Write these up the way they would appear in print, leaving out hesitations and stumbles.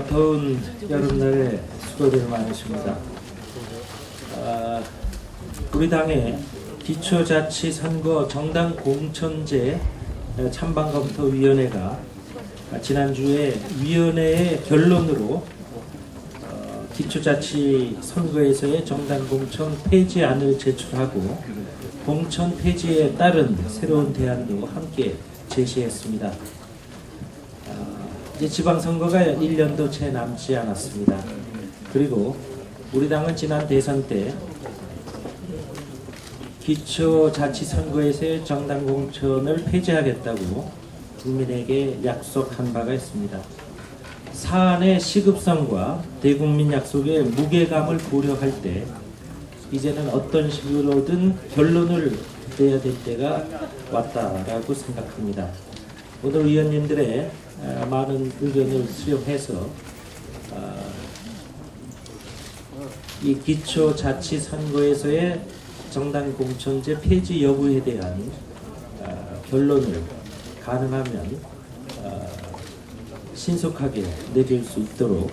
더운 여름날에 수고들 많으십니다. 우리 당의 기초자치선거 정당 공천제 찬반검토위원회가 지난주에 위원회의 결론으로 기초자치선거에서의 정당 공천 폐지안을 제출하고 공천 폐지에 따른 새로운 대안도 함께 제시했습니다. 이제 지방선거가 1년도 채 남지 않았습니다. 그리고 우리 당은 지난 대선 때 기초자치선거에서의 정당 공천을 폐지하겠다고 국민에게 약속한 바가 있습니다. 사안의 시급성과 대국민 약속의 무게감을 고려할 때 이제는 어떤 식으로든 결론을 내야 될 때가 왔다라고 생각합니다. 오늘 의원님들의 많은 의견을 수렴해서 이 기초자치선거에서의 정당 공천제 폐지 여부에 대한 결론을 가능하면 신속하게 내릴 수 있도록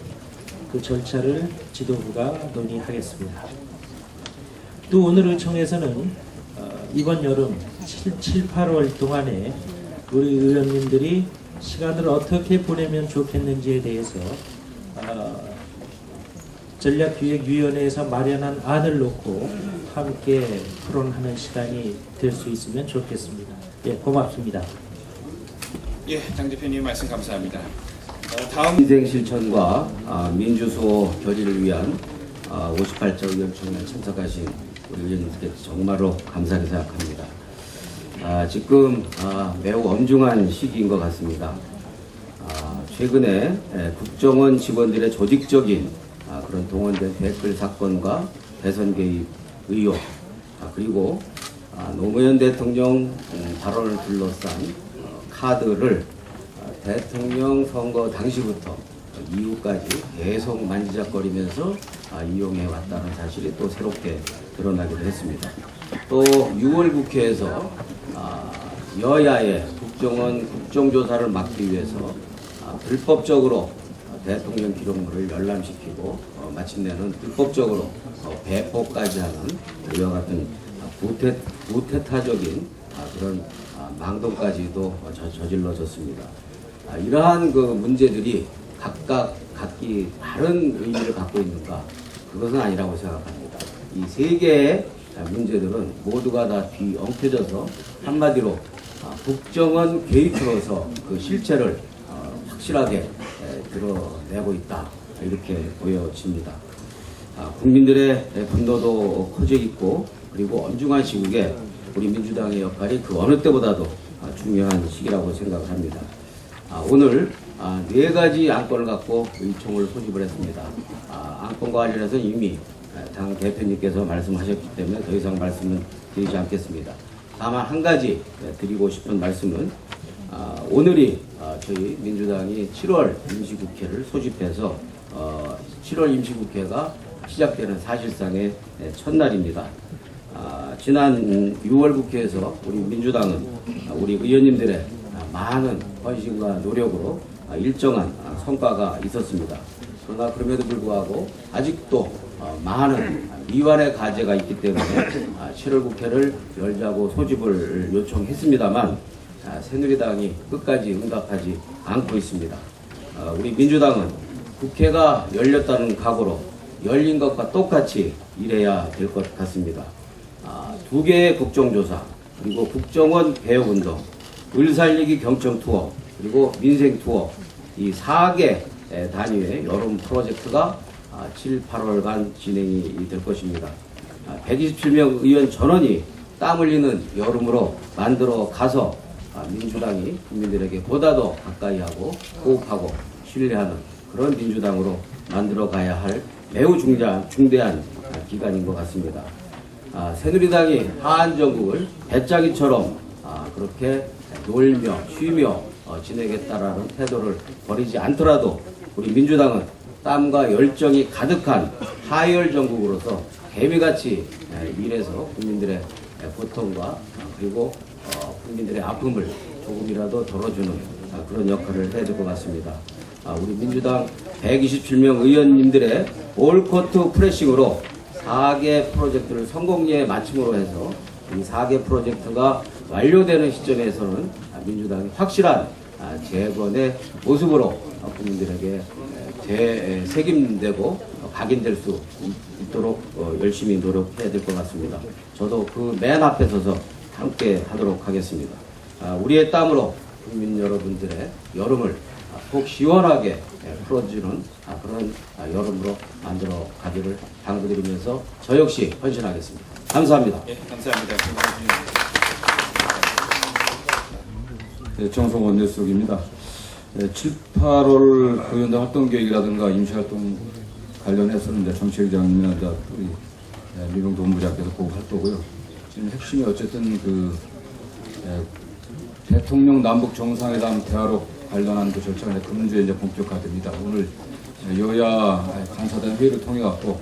그 절차를 지도부가 논의하겠습니다. 또 오늘 의총에서는 이번 여름 7, 8월 동안에 우리 의원님들이 시간을 어떻게 보내면 좋겠는지에 대해서 전략기획위원회에서 마련한 안을 놓고 함께 토론하는 시간이 될 수 있으면 좋겠습니다. 예, 고맙습니다. 예, 장 대표님 말씀 감사합니다. 다음 민생 실천과 민주수호 결의를 위한 58차 의원총회에 참석하신 우리 의원님께 정말로 감사하게 생각합니다. 지금 매우 엄중한 시기인 것 같습니다. 최근에 국정원 직원들의 조직적인 그런 동원된 댓글 사건과 대선 개입 의혹, 그리고 노무현 대통령 발언을 둘러싼 카드를 대통령 선거 당시부터 이후까지 계속 만지작거리면서 이용해 왔다는 사실이 또 새롭게 드러나기도 했습니다. 또 6월 국회에서 여야의 국정원 국정조사를 막기 위해서 불법적으로 대통령 기록물을 열람시키고 마침내는 불법적으로 배포까지 하는 이와 같은 구태타적인 그런 망동까지도 저질러졌습니다. 이러한 그 문제들이 각기 다른 의미를 갖고 있는가? 그것은 아니라고 생각합니다. 이 세 개의 문제들은 모두가 다 뒤엉켜져서 한마디로 국정원 개입으로서 그 실체를 확실하게 드러내고 있다, 이렇게 보여집니다. 국민들의 분노도 커져 있고, 그리고 엄중한 시국에 우리 민주당의 역할이 그 어느 때보다도 중요한 시기라고 생각합니다. 오늘 4가지 안건을 갖고 의총을 소집을 했습니다. 안건과 관련해서 이미 당 대표님께서 말씀하셨기 때문에 더 이상 말씀은 드리지 않겠습니다. 다만 한 가지 드리고 싶은 말씀은 오늘이 저희 민주당이 7월 임시국회를 소집해서 7월 임시국회가 시작되는 사실상의 첫날입니다. 지난 6월 국회에서 우리 민주당은 우리 의원님들의 많은 헌신과 노력으로 일정한 성과가 있었습니다. 그러나 그럼에도 불구하고 아직도 많은 미완의 과제가 있기 때문에 7월 국회를 열자고 소집을 요청했습니다만 새누리당이 끝까지 응답하지 않고 있습니다. 우리 민주당은 국회가 열렸다는 각오로 열린 것과 똑같이 일해야 될 것 같습니다. 2개의 국정조사, 그리고 국정원 개혁운동, 을살리기 경청 투어, 그리고 민생 투어, 이 4개 단위의 여름 프로젝트가 7, 8월간 진행이 될 것입니다. 127명 의원 전원이 땀 흘리는 여름으로 만들어 가서 민주당이 국민들에게 보다 더 가까이 하고 호흡하고 신뢰하는 그런 민주당으로 만들어 가야 할 매우 중대한 기간인 것 같습니다. 새누리당이 하한 정국을 배짜기처럼 그렇게 놀며 쉬며 지내겠다라는 태도를 버리지 않더라도 우리 민주당은 땀과 열정이 가득한 하열 정국으로서 개미같이 일해서 국민들의 고통과 그리고 국민들의 아픔을 조금이라도 덜어주는 그런 역할을 해야 될 것 같습니다. 우리 민주당 127명 의원님들의 올코트 프레싱으로 4개 프로젝트를 성공리에 마침으로 해서 이 4개 프로젝트가 완료되는 시점에서는 민주당이 확실한 재건의 모습으로 국민들에게 되새김되고 각인될 수 있도록 열심히 노력해야 될 것 같습니다. 저도 그 맨 앞에 서서 함께 하도록 하겠습니다. 우리의 땀으로 국민 여러분들의 여름을 꼭 시원하게 풀어주는 그런 여름으로 만들어 가기를 당부드리면서 저 역시 헌신하겠습니다. 감사합니다. 예, 감사합니다. 네, 정성원 뉴스입니다. 7, 8월 의원단 활동 계획이라든가 임시활동 관련해서는 이제 정책위장님이나 우리 민병도 본부장께서 보고할 거고요. 지금 핵심이 어쨌든 대통령 남북 정상회담 대화로 관련한 그 절차가 그 문제에 이제 본격화됩니다. 오늘 여야 간사단 회의를 통해 갖고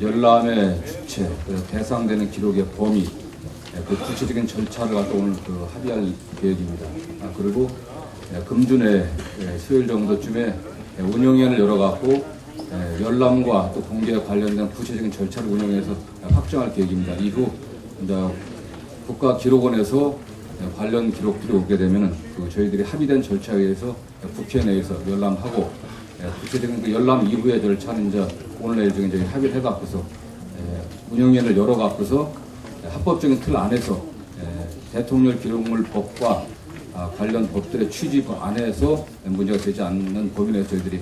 열람의 주체, 대상되는 기록의 범위, 그 구체적인 절차를 갖고 오늘 합의할 계획입니다. 그리고 금주내 수요일 정도쯤에 운영위원회를 열어갖고 열람과 또 공개에 관련된 구체적인 절차를 운영해서 확정할 계획입니다. 이후 이제 국가기록원에서 관련 기록들이 오게 되면은 저희들이 합의된 절차에 의해서 국회 내에서 열람하고 구체적인 그 열람 이후의 절차는 이제 오늘 내일 중에 저희 합의를 해갖고서 운영위원회를 열어갖고서 합법적인 틀 안에서 대통령 기록물법과 관련 법들의 취지 안에서 문제가 되지 않는 범위 내에서 저희들이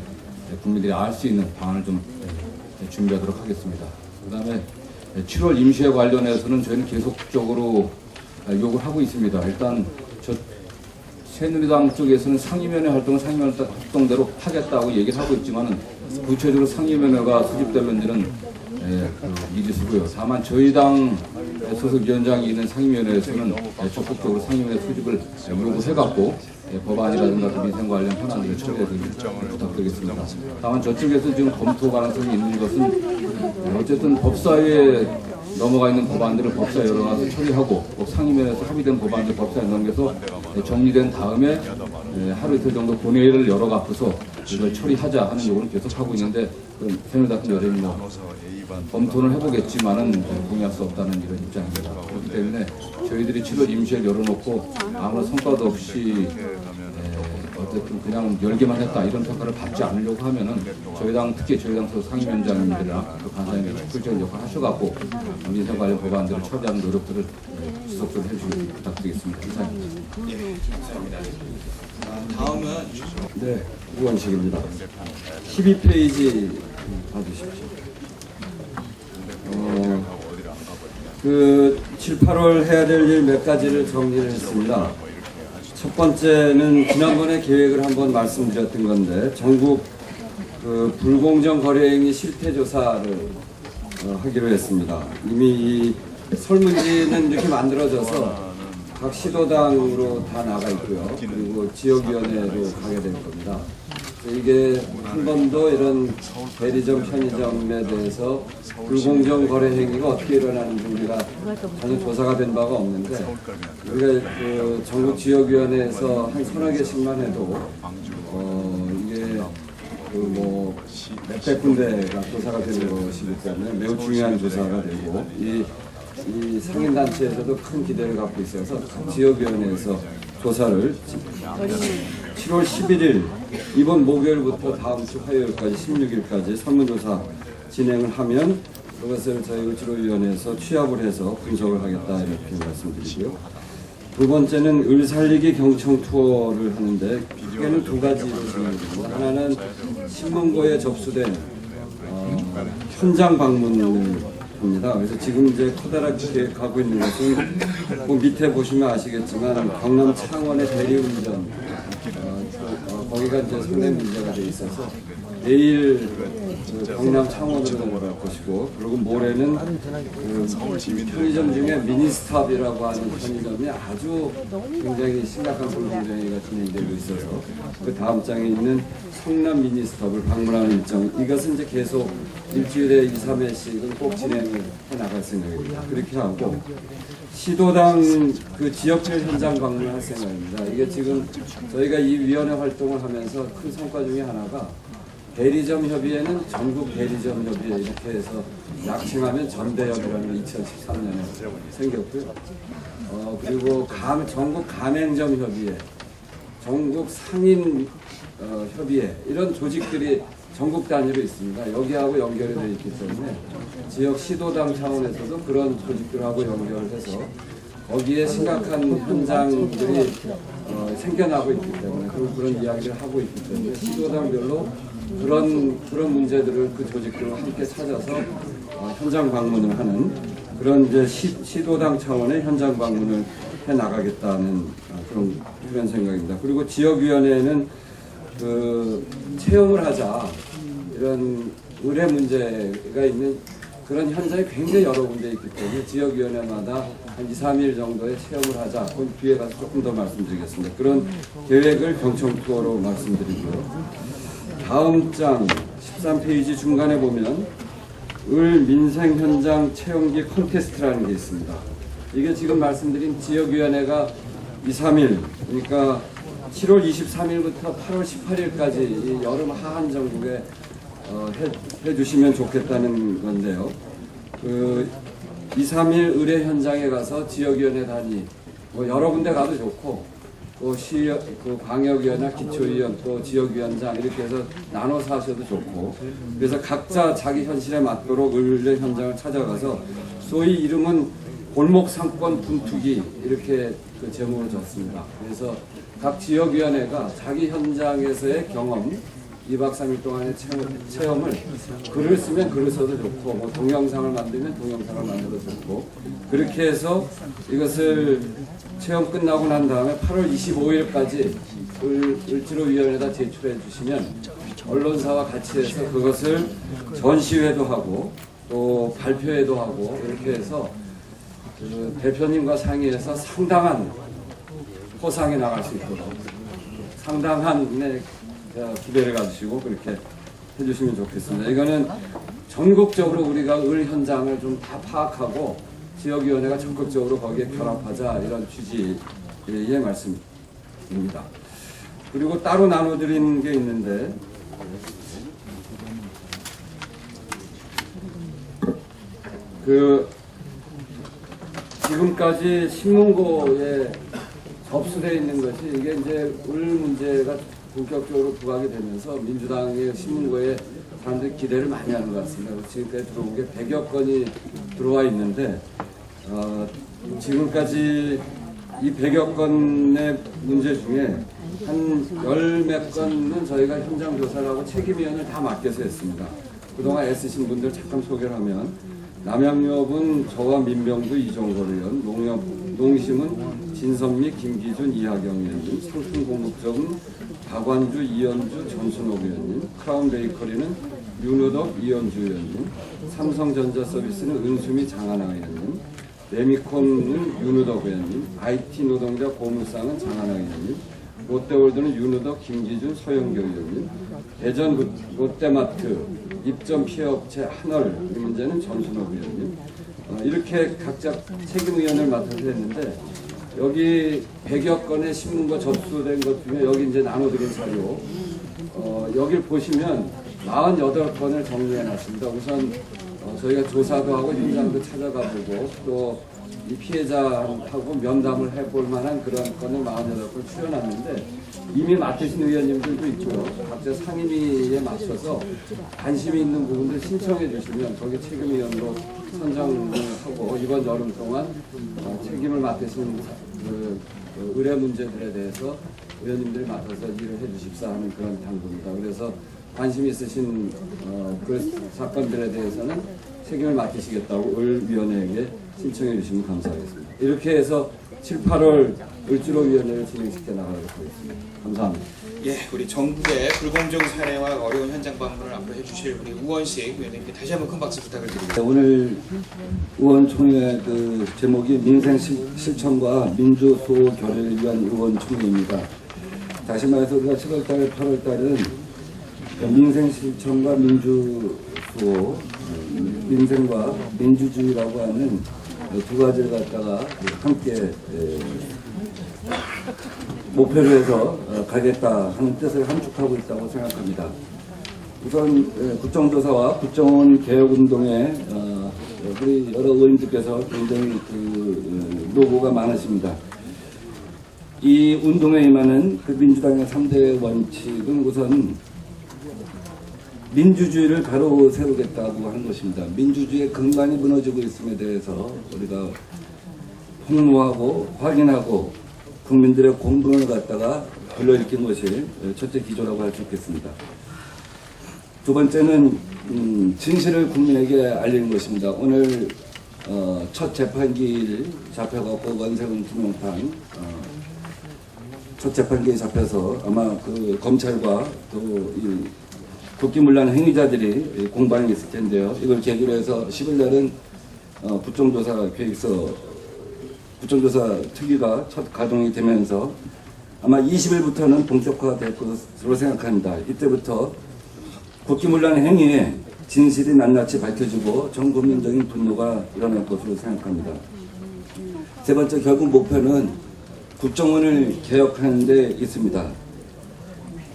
국민들이 알 수 있는 방안을 좀 준비하도록 하겠습니다. 그 다음에 7월 임시회 관련해서는 저희는 계속적으로 요구를 하고 있습니다. 일단 새누리당 쪽에서는 상임위원회 활동을 상임위원회 활동대로 하겠다고 얘기를 하고 있지만은 구체적으로 상임위원회가 수집될는지는 미지수고요. 다만 저희 당 소속 위원장이 있는 상임위원회에서는 적극적으로 상임위원회 수집을 요구해갖고 법안이라든가 민생 관련 현안들을 처리해드리길 부탁드리겠습니다. 다만 저쪽에서 지금 검토 가능성이 있는 것은 어쨌든 법사위에 넘어가 있는 법안들을 법사에 열어놔서 처리하고 상임위원회에서 합의된 법안들 법사에 넘겨서 정리된 다음에 하루 이틀 정도 본회의를 열어갖고서 이걸 처리하자 하는 요구는 계속 하고 있는데 새누리당은 여전히 검토는 해보겠지만은 동의할 수 없다는 이런 입장입니다. 그렇기 때문에 저희들이 7월 임시회를 열어놓고 아무런 성과도 없이 어쨌든 그냥 열기만 했다 이런 평가를 받지 않으려고 하면은 저희 당 특히 저희 당 소속 상임위원장님들이나 그 간사님들이 적극적인 역할을 하셔갖고 민생 관련 법안들을 처리하는 노력들을 지속적으로 해주시길 부탁드리겠습니다. 이상입니다. 예, 감사합니다. 다음은 네, 우원식입니다. 12페이지 봐주십시오. 7, 8월 해야 될 일 몇 가지를 정리를 했습니다. 첫 번째는 지난번에 계획을 한번 말씀드렸던 건데 전국 불공정 거래 행위 실태 조사를 하기로 했습니다. 이미 이 설문지는 이렇게 만들어져서 각 시도당으로 다 나가 있고요. 그리고 지역위원회로 가게 될 겁니다. 이게 한 번도 이런 대리점, 편의점에 대해서 불공정 거래 행위가 어떻게 일어나는지 우리가 전혀 조사가 된 바가 없는데 우리가 전국 지역위원회에서 한 서너 개씩만 해도 이게 몇백 군데가 조사가 되는 것이기 때문에 매우 중요한 조사가 되고 이 상인단체에서도 큰 기대를 갖고 있어서 지역위원회에서 조사를 7월 11일 이번 목요일부터 다음 주 화요일까지 16일까지 설문조사 진행을 하면 그것을 저희 을지로위원회에서 취합을 해서 분석을 하겠다 이렇게 말씀드리고요. 두 번째는 을 살리기 경청 투어를 하는데 크게는 두 가지로 진행됩니다. 하나는 신문고에 접수된 현장 방문을 합니다. 그래서 지금 이제 커다랗게 계획하고 있는 것은 밑에 보시면 아시겠지만 경남 창원의 대리운전 거기가 이제 상당히 문제가 돼 있어서 내일 그 경남 창원으로 넘어갈 것이고, 그리고 모레는 그 편의점 중에 미니스탑이라고 하는 편의점이 아주 굉장히 심각한 불공정행위가 진행되고 있어서 그 다음 장에 있는 성남 미니스탑을 방문하는 일정, 이것은 이제 계속 일주일에 2, 3회씩은 꼭 진행을 해 나갈 생각입니다. 그렇게 하고 시도당 그 지역별 현장 방문을 할 생각입니다. 이게 지금 저희가 이 위원회 활동을 하면서 큰 성과 중에 하나가 대리점 협의회는 전국 대리점 협의회 이렇게 해서 약칭하면 전대협이라는 게 2013년에 생겼고요. 그리고 전국 가맹점 협의회, 전국 상인 협의회 이런 조직들이 전국 단위로 있습니다. 여기하고 연결이 되어 있기 때문에 지역 시도당 차원에서도 그런 조직들하고 연결을 해서 거기에 심각한 현장들이 생겨나고 있기 때문에 그런 이야기를 하고 있기 때문에 시도당별로 그런 문제들을 그 조직들과 함께 찾아서 현장 방문을 하는 그런 이제 시도당 차원의 현장 방문을 해 나가겠다는 그런 생각입니다. 그리고 지역위원회는 그 체험을 하자, 이런 의뢰 문제가 있는 그런 현장이 굉장히 여러 군데 있기 때문에 지역위원회마다 한 2, 3일 정도의 체험을 하자. 그건 뒤에 가서 조금 더 말씀드리겠습니다. 그런 계획을 경청투어로 말씀드리고요. 다음 장 13페이지 중간에 보면 을 민생 현장 체험기 콘테스트라는 게 있습니다. 이게 지금 말씀드린 지역위원회가 2, 3일, 그러니까 7월 23일부터 8월 18일까지 이 여름 하한 전국에 해주시면 좋겠다는 건데요. 그 2, 3일 의뢰 현장에 가서 지역위원회 단위, 뭐 여러 군데 가도 좋고, 또 그 광역위원회, 기초위원, 또 지역위원장 이렇게 해서 나눠서 하셔도 좋고, 그래서 각자 자기 현실에 맞도록 의뢰 현장을 찾아가서 소위 이름은 골목 상권 분투기 이렇게 그 제목을 줬습니다. 그래서 각 지역위원회가 자기 현장에서의 경험, 2박 3일 동안의 체험을 글을 쓰면 글을 써도 좋고, 뭐 동영상을 만들면 동영상을 만들어도 좋고, 그렇게 해서 이것을 체험 끝나고 난 다음에 8월 25일까지 을지로위원회에다 제출해 주시면 언론사와 같이 해서 그것을 전시회도 하고 또 발표회도 하고 이렇게 해서 그 대표님과 상의해서 상당한 포상에 나갈 수 있도록 상당한 기대를 가지시고 그렇게 해주시면 좋겠습니다. 이거는 전국적으로 우리가 을 현장을 좀 다 파악하고 지역위원회가 적극적으로 거기에 결합하자, 이런 취지의 말씀입니다. 그리고 따로 나눠드린 게 있는데, 지금까지 신문고에 접수되어 있는 것이 이게 이제 을 문제가 본격적으로 부각이 되면서 민주당의 신문고에 사람들이 기대를 많이 하는 것 같습니다. 지금까지 들어온 게 100여 건이 들어와 있는데, 지금까지 이 100여 건의 문제 중에 한 10몇 건은 저희가 현장 조사를 하고 책임위원을 다 맡겨서 했습니다. 그동안 애쓰신 분들 잠깐 소개를 하면, 남양유업은 저와 민병두 이종걸 의원, 농심은 진선미 김기준 이하경 의원님, 상품공급점은 박완주 이현주 전순옥 의원님, 크라운베이커리는 윤우덕 이현주 의원님, 삼성전자서비스는 은수미 장하나 의원님, 레미콘은 윤우덕 의원님, IT 노동자 고물상은 장하나 의원님, 롯데월드는 윤우덕 김기준 서영교 의원님, 대전 롯데마트 입점 피해업체 한월 이 문제는 전순옥 의원님, 이렇게 각자 책임의원을 맡아서 했는데, 여기 100여 건의 신문과 접수된 것 중에 여기 이제 나눠드린 자료, 여길 보시면 48건을 정리해 놨습니다. 우선 저희가 조사도 하고 현장도 찾아가 보고 또 이 피해자하고 면담을 해볼 만한 그런 건을 48건 추려놨는데, 이미 맡으신 의원님들도 있고요. 각자 상임위에 맞춰서 관심이 있는 부분들 신청해 주시면 거기 책임위원으로 선정을 하고 이번 여름 동안 책임을 맡으신 의뢰 문제들에 대해서 의원님들이 맡아서 일을 해 주십사 하는 그런 당부입니다. 그래서 관심 있으신 그 사건들에 대해서는 책임을 맡으시겠다고 을 위원회에게 신청해 주시면 감사하겠습니다. 이렇게 해서 7, 8월 을지로위원회를 진행시켜 나가도록 하겠습니다. 감사합니다. 예, 우리 전국의 불공정 사례와 어려운 현장 방문을 앞으로 해주실 우리 우원식 위원님께 다시 한번 큰 박수 부탁을 드립니다. 오늘 의원총회 그 제목이 민생 실천과 민주 수호 결의를 위한 의원총회입니다. 다시 말해서 우리가 7월달, 8월달은 민생 실천과 민주 수호, 민생과 민주주의라고 하는 두 가지를 갖다가 함께 목표로 해서 가겠다 하는 뜻을 함축하고 있다고 생각합니다. 우선 국정조사와 국정원 개혁운동에 우리 여러 의원님들께서 굉장히 그 노고가 많으십니다. 이 운동에 임하는 그 민주당의 3대 원칙은 우선 민주주의를 바로 세우겠다고 하는 것입니다. 민주주의의 근간이 무너지고 있음에 대해서 우리가 폭로하고 확인하고 국민들의 공분을 갖다가 불러일으킨 것이 첫째 기조라고 할 수 있겠습니다. 두 번째는 진실을 국민에게 알리는 것입니다. 오늘 첫 재판기일 잡혀갖고 원세훈 투명판 첫 재판기에 잡혀서 아마 그 검찰과 또 이 국기문란 행위자들이 공방이 있을 텐데요. 이걸 계기로 해서 10일 날은 국정조사 계획서 국정조사 특위가 첫 가동이 되면서 아마 20일부터는 본격화될 것으로 생각합니다. 이때부터 국기문란 행위에 진실이 낱낱이 밝혀지고 전 국민적인 분노가 일어날 것으로 생각합니다. 세 번째 결국 목표는 국정원을 개혁하는 데 있습니다.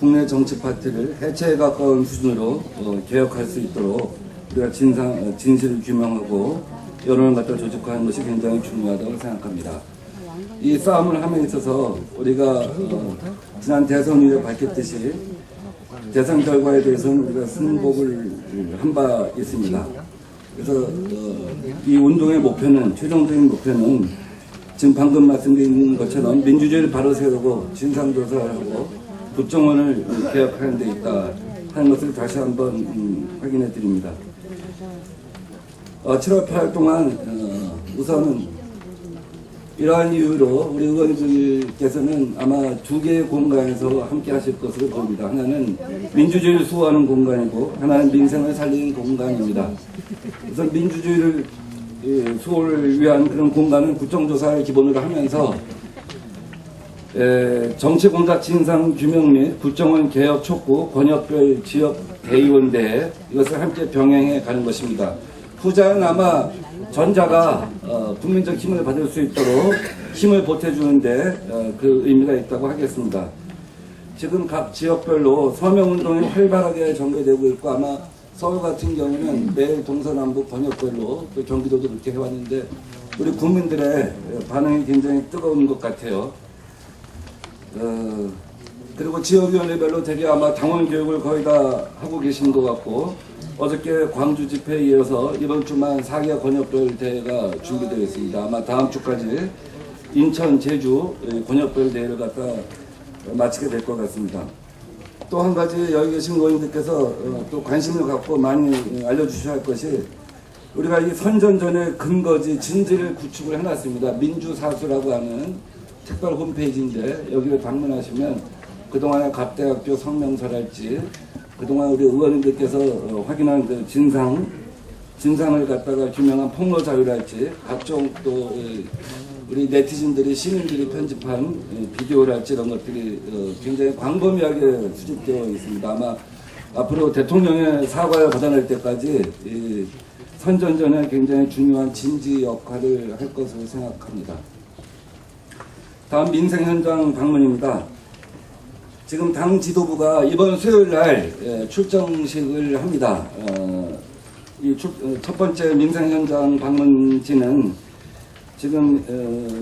국내 정치 파티를 해체에 가까운 수준으로 개혁할 수 있도록 우리가 진실을 규명하고 여론을 갖다 조직화하는 것이 굉장히 중요하다고 생각합니다. 이 싸움을 함에 있어서 우리가 지난 대선 이후에 밝혔듯이 대선 결과에 대해서는 우리가 승복을 한 바 있습니다. 그래서 이 운동의 목표는 최종적인 목표는 지금 방금 말씀드린 것처럼 민주주의를 바로 세우고 진상조사를 하고 국정원을 개혁하는 데 있다 하는 것을 다시 한번 확인해 드립니다. 7월 8일 동안 우선은 이러한 이유로 우리 의원님들께서는 아마 두 개의 공간에서 함께 하실 것으로 보입니다. 하나는 민주주의를 수호하는 공간이고 하나는 민생을 살리는 공간입니다. 우선 민주주의를 수호를 위한 그런 공간은 국정조사를 기본으로 하면서 정치공작 진상 규명 및 국정원 개혁 촉구, 권역별 지역 대의원대회 이것을 함께 병행해 가는 것입니다. 후자는 아마 전자가 국민적 힘을 받을 수 있도록 힘을 보태주는데 그 의미가 있다고 하겠습니다. 지금 각 지역별로 서명운동이 활발하게 전개되고 있고 아마 서울 같은 경우는 매일 동서남북 번역별로 또 경기도도 그렇게 해왔는데 우리 국민들의 반응이 굉장히 뜨거운 것 같아요. 그리고 지역위원회별로 되게 아마 당원 교육을 거의 다 하고 계신 것 같고 어저께 광주 집회에 이어서 이번 주만 4개 권역별 대회가 준비되어 있습니다. 아마 다음 주까지 인천, 제주 권역별 대회를 갖다 마치게 될 것 같습니다. 또 한 가지 여기 계신 의원님들께서 또 관심을 갖고 많이 알려주셔야 할 것이 우리가 이 선전전의 근거지 진지를 구축을 해놨습니다. 민주사수라고 하는 특별 홈페이지인데 여기를 방문하시면 그동안의 갑대학교 성명서랄지 그동안 우리 의원님들께서 확인한 그 진상을 갖다가 규명한 폭로 자료랄지 각종 또 우리 네티즌들이 시민들이 편집한 비디오랄지 이런 것들이 굉장히 광범위하게 수집되어 있습니다. 아마 앞으로 대통령의 사과를 받아낼 때까지 이 선전전에 굉장히 중요한 진지 역할을 할 것으로 생각합니다. 다음 민생 현장 방문입니다. 지금 당 지도부가 이번 수요일 날 출정식을 합니다. 이 첫 번째 민생 현장 방문지는 지금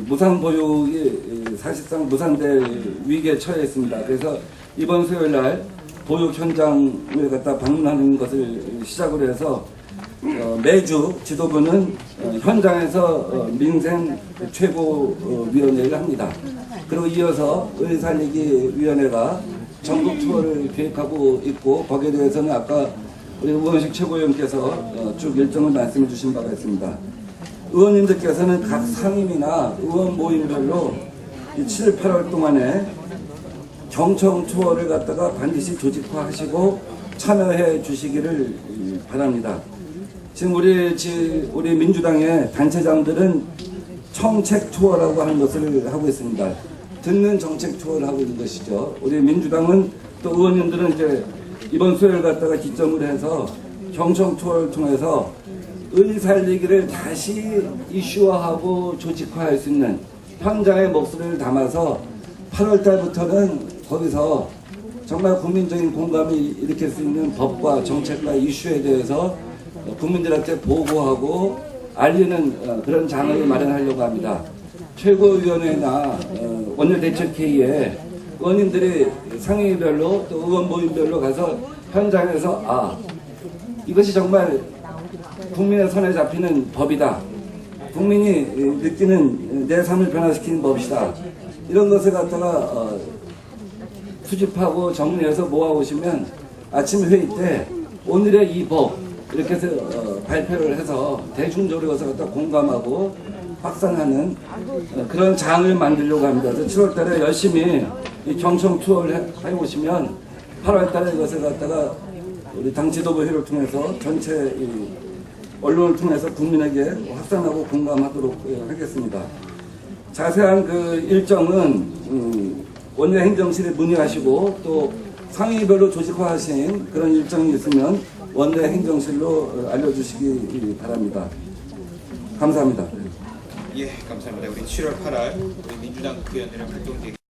무상 보육이 사실상 무산될 위기에 처해 있습니다. 그래서 이번 수요일 날 보육 현장을 갖다 방문하는 것을 시작으로 해서 매주 지도부는 현장에서 민생 최고위원회를 합니다. 그리고 이어서 의살리기위원회가 전국 투어를 계획하고 있고 거기에 대해서는 아까 우리 우원식 최고위원께서 쭉 일정을 말씀해 주신 바가 있습니다. 의원님들께서는 각 상임이나 의원 모임별로 이 7, 8월 동안에 경청 투어를 갖다가 반드시 조직화하시고 참여해 주시기를 바랍니다. 지금 우리 민주당의 단체장들은 청책 투어라고 하는 것을 하고 있습니다. 듣는 정책 투어를 하고 있는 것이죠. 우리 민주당은 또 의원님들은 이제 이번 수요일 갖다가 기점으로 해서 경청 투어를 통해서 의 살리기를 다시 이슈화하고 조직화할 수 있는 현장의 목소리를 담아서 8월 달부터는 거기서 정말 국민적인 공감이 일으킬 수 있는 법과 정책과 이슈에 대해서 국민들한테 보고하고 알리는 그런 장을 마련하려고 합니다. 최고위원회나 원내대책회의에 의원님들이 상임위별로 또 의원 모임별로 가서 현장에서 이것이 정말 국민의 손에 잡히는 법이다. 국민이 느끼는 내 삶을 변화시키는 법이다. 이런 것을 갖다가 수집하고 정리해서 모아오시면 아침 회의 때 오늘의 이 법 이렇게 해서 발표를 해서 대중적으로 것을 갖다 공감하고 확산하는 그런 장을 만들려고 합니다. 그래서 7월 달에 열심히 이 경청 투어를 해오시면 8월 달에 이것을 갖다가 우리 당 지도부 회의를 통해서 전체 이 언론을 통해서 국민에게 확산하고 공감하도록 하겠습니다. 자세한 그 일정은 원내 행정실에 문의하시고 또 상임위별로 조직화하신 그런 일정이 있으면 원내 행정실로 알려주시기 바랍니다. 감사합니다. 예, 감사합니다. 우리 7월 8일 우리 민주당 국회의원들의 활동 계획